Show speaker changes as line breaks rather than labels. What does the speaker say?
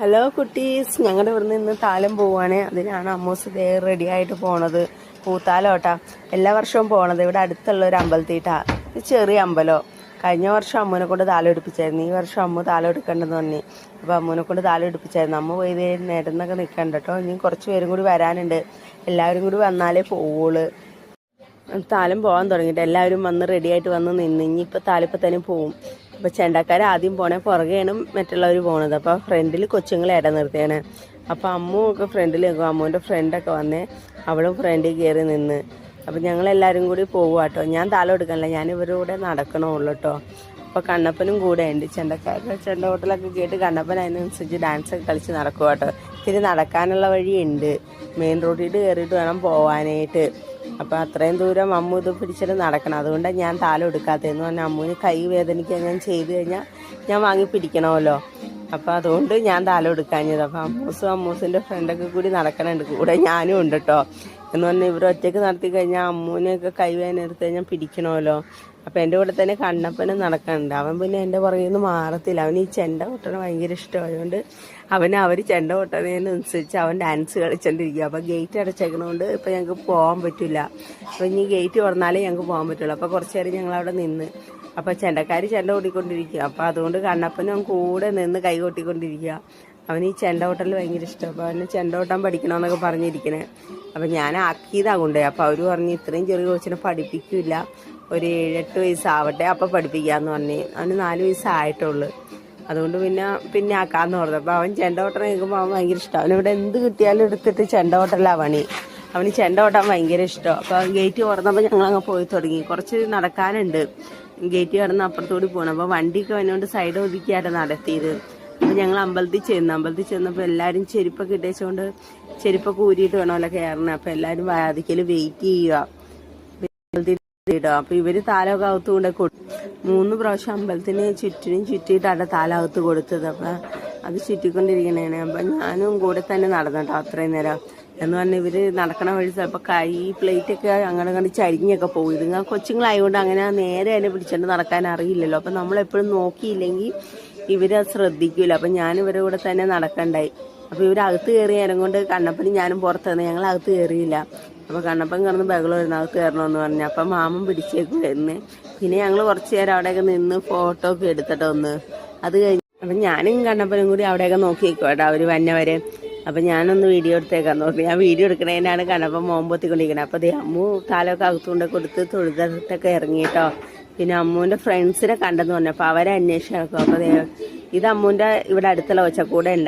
Hello കുട്ടീസ്, ഞങ്ങളുടെ ഇവിടുന്ന് ഇന്ന് താലം പോവാണ്. അതിനാണ് അമ്മൂസ് റെഡി ആയിട്ട് പോണത്. പൂത്താലോട്ടാ എല്ലാ വർഷവും പോണത്. ഇവിടെ അടുത്തുള്ള ഒരു അമ്പലത്തിട്ടാ, ചെറിയ അമ്പലോ. കഴിഞ്ഞ വർഷം അമ്മൂനെ കൊണ്ട് താലം എടുപ്പിച്ചായിരുന്നു. ഈ വർഷം അമ്മു താലം എടുക്കേണ്ടെന്ന് പറഞ്ഞു. അപ്പോൾ അമ്മൂനെ കൊണ്ട് താലം എടുപ്പിച്ചായിരുന്നു. അമ്മ പോയി നേടുന്നൊക്കെ നിൽക്കണ്ട കേട്ടോ. ഇനി കുറച്ച് പേരും കൂടി വരാനുണ്ട്. എല്ലാവരും കൂടി വന്നാലേ പോവുള്ളൂ. താലം പോകാൻ തുടങ്ങിയിട്ട് എല്ലാവരും വന്ന് റെഡിയായിട്ട് വന്ന് നിന്ന്. ഇനിയിപ്പോൾ താലിപ്പോൾ തന്നെ പോവും. അപ്പോൾ ചെണ്ടക്കാർ ആദ്യം പോണേ, പുറകെയാണ് മറ്റുള്ളവർ പോണത്. അപ്പോൾ ഫ്രണ്ടിൽ കൊച്ചുങ്ങളെ ഇട നിർത്തിയാണ്. അപ്പോൾ അമ്മു ഒക്കെ ഫ്രണ്ടിൽ നിൽക്കും. അമ്മുവിൻ്റെ ഫ്രണ്ടൊക്കെ വന്ന് അവളും ഫ്രണ്ടിൽ കയറി നിന്ന്. അപ്പോൾ ഞങ്ങളെല്ലാവരും കൂടി പോകുക കേട്ടോ. ഞാൻ താലം എടുക്കണില്ല, ഞാൻ ഇവരുടെ കൂടെ നടക്കണമുള്ളൂ കേട്ടോ. അപ്പോൾ കണ്ണപ്പനും കൂടെ ഉണ്ട്. ചെണ്ടക്കാരുടെ ചെണ്ട ഹോട്ടലൊക്കെ കേട്ട് കണ്ണപ്പൻ അതിനനുസരിച്ച് ഡാൻസൊക്കെ കളിച്ച് നടക്കുക കേട്ടോ. ഇത്തിരി നടക്കാനുള്ള വഴിയുണ്ട്. മെയിൻ റോഡിൽ കയറിയിട്ട് വേണം പോവാനായിട്ട്. അപ്പോൾ അത്രയും ദൂരം അമ്മു ഇത് പിടിച്ചിട്ട് നടക്കണം. അതുകൊണ്ടാണ് ഞാൻ താലം എടുക്കാത്തതെന്ന് പറഞ്ഞാൽ അമ്മുവിന് കൈ വേദനിക്കുക ഞാൻ ചെയ്ത് കഴിഞ്ഞാൽ ഞാൻ വാങ്ങി പിടിക്കണമല്ലോ. അപ്പോൾ അതുകൊണ്ട് ഞാൻ താലം എടുക്കാഞ്ഞത്. അപ്പോൾ അമ്മൂസിൻ്റെ ഫ്രണ്ടൊക്കെ കൂടി നടക്കണുണ്ട്, കൂടെ ഞാനും ഉണ്ട് കേട്ടോ. എന്ന് പറഞ്ഞാൽ ഇവർ ഒറ്റയ്ക്ക് നടത്തി കഴിഞ്ഞാൽ അമ്മൂനെയൊക്കെ കൈ വേദന എടുത്ത് കഴിഞ്ഞാൽ പിടിക്കണമല്ലോ. അപ്പോൾ എൻ്റെ കൂടെ തന്നെ കണ്ണപ്പനും നടക്കുന്നുണ്ട്. അവൻ പിന്നെ എൻ്റെ പുറകിൽ നിന്ന് മാറത്തില്ല. അവന് ഈ ചെണ്ട കൊട്ടണ ഭയങ്കര ഇഷ്ടമായതുകൊണ്ട് അവർ ചെണ്ട കൊട്ടണതിനനുസരിച്ച് അവൻ ഡാൻസ് കളിച്ചോണ്ടിരിക്കുക. അപ്പോൾ ഗേറ്റ് അടച്ചേക്കണതുകൊണ്ട് ഇപ്പോൾ ഞങ്ങൾക്ക് പോകാൻ പറ്റില്ല. അപ്പോൾ ഇനി ഗേറ്റ് തുറന്നാലേ ഞങ്ങൾക്ക് പോകാൻ പറ്റുള്ളൂ. അപ്പോൾ കുറച്ച് നേരം ഞങ്ങളവിടെ നിന്ന്. അപ്പോൾ ചെണ്ടക്കാർ ചെണ്ട കൊട്ടിക്കൊണ്ടിരിക്കുക. അപ്പോൾ അതുകൊണ്ട് കണ്ണപ്പനും കൂടെ നിന്ന് കൈ കൊട്ടിക്കൊണ്ടിരിക്കുക. അവന് ഈ ചെണ്ട കൊട്ടൽ ഭയങ്കര ഇഷ്ടം. അപ്പോൾ അവന് ചെണ്ട കൊട്ടാൻ പഠിക്കണമെന്നൊക്കെ പറഞ്ഞിരിക്കണേ. അപ്പോൾ ഞാൻ ആക്കിയതാകൊണ്ടേ. അപ്പോൾ അവർ പറഞ്ഞ് ഇത്രയും ചെറിയ കൊച്ചിനെ പഠിപ്പിക്കില്ല, ഒരു 7-8 വയസ്സാവട്ടെ അപ്പോൾ പഠിപ്പിക്കാമെന്ന് പറഞ്ഞ്. അവന് 4 വയസ്സായിട്ടുള്ളൂ. അതുകൊണ്ട് പിന്നെ ആക്കാമെന്ന് പറഞ്ഞു. അപ്പോൾ അവൻ ചെണ്ട കൊട്ടനെ കേൾക്കുമ്പോൾ അവൻ ഭയങ്കര ഇഷ്ടം. അവനിവിടെ എന്ത് കിട്ടിയാലും എടുത്തിട്ട് ചെണ്ട കൊട്ടലാണ് പണി. അവന് ചെണ്ട കൊട്ടാൻ ഭയങ്കര ഇഷ്ടം. അപ്പോൾ ഗേറ്റ് തുറന്നപ്പോൾ ഞങ്ങളങ്ങ് പോയി തുടങ്ങി. കുറച്ച് നടക്കാനുണ്ട്. ഗേറ്റ് കടന്ന് അപ്പുറത്തോടി പോകണം. അപ്പോൾ വണ്ടിയൊക്കെ അവനോട് സൈഡ് ഒതുക്കിയായിട്ട് നടത്തിയത്. അപ്പോൾ ഞങ്ങൾ അമ്പലത്തിൽ ചെന്നപ്പോൾ എല്ലാവരും ചെരുപ്പൊക്കെ ഇട്ടേച്ചുകൊണ്ട് ചെരുപ്പൊക്കെ ഊരിയിട്ട് വേണമല്ലോ കയറണം. അപ്പോൾ എല്ലാവരും വാതിക്കൽ വെയിറ്റ് ചെയ്യുക. അപ്പോൾ ഇവർ താലമൊക്കെ അകത്ത് കൊണ്ട് 3 പ്രാവശ്യം അമ്പലത്തിന് ചുറ്റിയിട്ടാണ് താലകത്ത് കൊടുത്തത്. അപ്പം അത് ചുറ്റിക്കൊണ്ടിരിക്കണേണ്. അപ്പം ഞാനും കൂടെ തന്നെ നടന്നിട്ടോ അത്രയും നേരം. എന്ന് പറഞ്ഞാൽ ഇവർ നടക്കണ വഴി ചിലപ്പോൾ കൈ പ്ലേറ്റൊക്കെ അങ്ങനെ കണ്ട് ചരിഞ്ഞൊക്കെ പോകും. ഇതുങ്ങൾ കൊച്ചുങ്ങളായതുകൊണ്ട് അങ്ങനെ നേരെ അതിനെ പിടിച്ചിട്ട് നടക്കാൻ അറിയില്ലല്ലോ. അപ്പം നമ്മളെപ്പോഴും നോക്കിയില്ലെങ്കിൽ ഇവരത് ശ്രദ്ധിക്കില്ല. അപ്പം ഞാൻ ഇവരുടെ കൂടെ തന്നെ നടക്കണ്ടായി. അപ്പോൾ ഇവരകത്ത് കയറി നേരം കൊണ്ട് കണ്ണപ്പനും ഞാനും പുറത്ത് നിന്ന് ഞങ്ങളകത്ത് കയറിയില്ല. അപ്പോൾ കണ്ണപ്പൻ കിടന്ന് ബഹളമായിരുന്നു അകത്ത് കയറണമെന്ന് പറഞ്ഞു. അപ്പം മാമൻ പിടിച്ചേക്കുമായിരുന്നു. പിന്നെ ഞങ്ങൾ കുറച്ച് നേരം അവിടെയൊക്കെ നിന്ന് ഫോട്ടോ ഒക്കെ എടുത്തിട്ട് ഒന്ന് അത് കഴിഞ്ഞ് അപ്പം ഞാനും കണ്ണപ്പനും കൂടി അവിടെയൊക്കെ നോക്കിയേക്കോട്ടെ അവർ വന്നവരെ. അപ്പം ഞാനൊന്ന് വീഡിയോ എടുത്തേക്കാന്ന് പറഞ്ഞു. ഞാൻ വീഡിയോ എടുക്കണേനാണ് കണ്ണപ്പൻ മോമ്പൊത്തിക്കൊണ്ടിരിക്കുന്നത്. അപ്പോൾ അമ്മു താലമൊക്കെ അകത്തുകൊണ്ട് കൊടുത്ത് തൊഴുതിട്ടൊക്കെ ഇറങ്ങിയിട്ടോ. പിന്നെ അമ്മുവിൻ്റെ ഫ്രണ്ട്സിനെ കണ്ടെന്ന് പറഞ്ഞു. അപ്പോൾ അവരെ അന്വേഷിച്ച് നടക്കും. അപ്പോൾ ഇത് അമ്മുവിൻ്റെ ഇവിടെ അടുത്തുള്ള ഒച്ചക്കൂടെ ഉണ്ടായി.